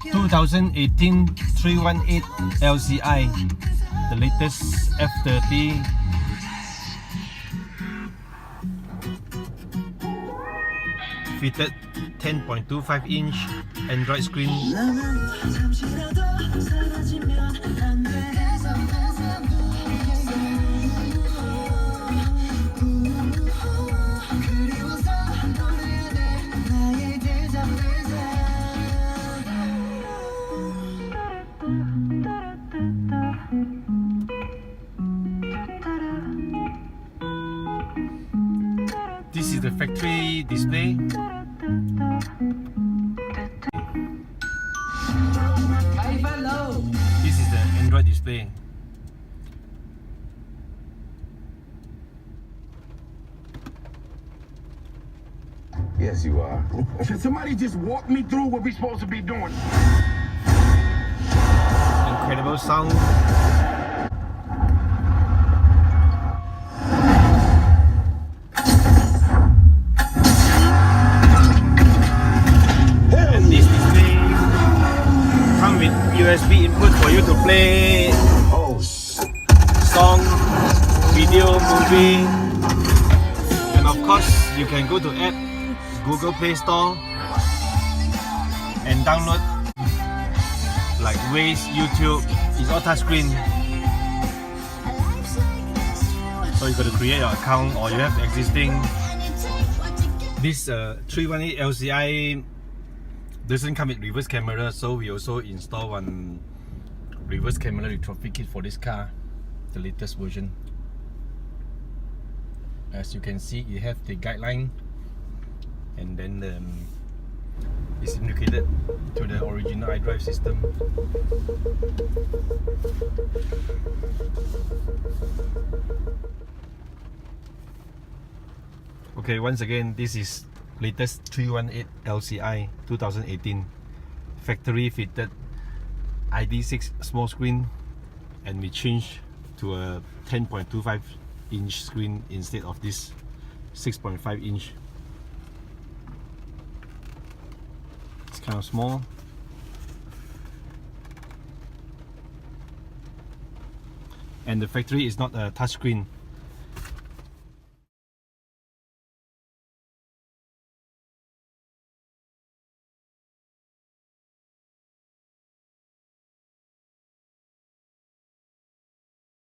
2018 318 LCI, the latest F30. Fitted 10.25 inch Android screen. This is the factory display. This is the Android display. Yes, you are. Can somebody just walk me through what we're supposed to be doing? Incredible sound. And this display comes with USB input for you to play song, video, movie, and of course you can go to app Google Play Store and download like Waze, YouTube. It's all touchscreen. So you got to create your account or you have existing. This 318 LCI doesn't come with reverse camera, so we also install one reverse camera retrofit kit for this car, the latest version. As you can see, it have the guideline, and then it's indicated to the original iDrive system. Okay, once again, this is latest 318 LCI 2018 factory fitted id6 small screen, and we changed to a 10.25 inch screen instead of this 6.5 inch. It's kind of small. And the factory is not a touchscreen.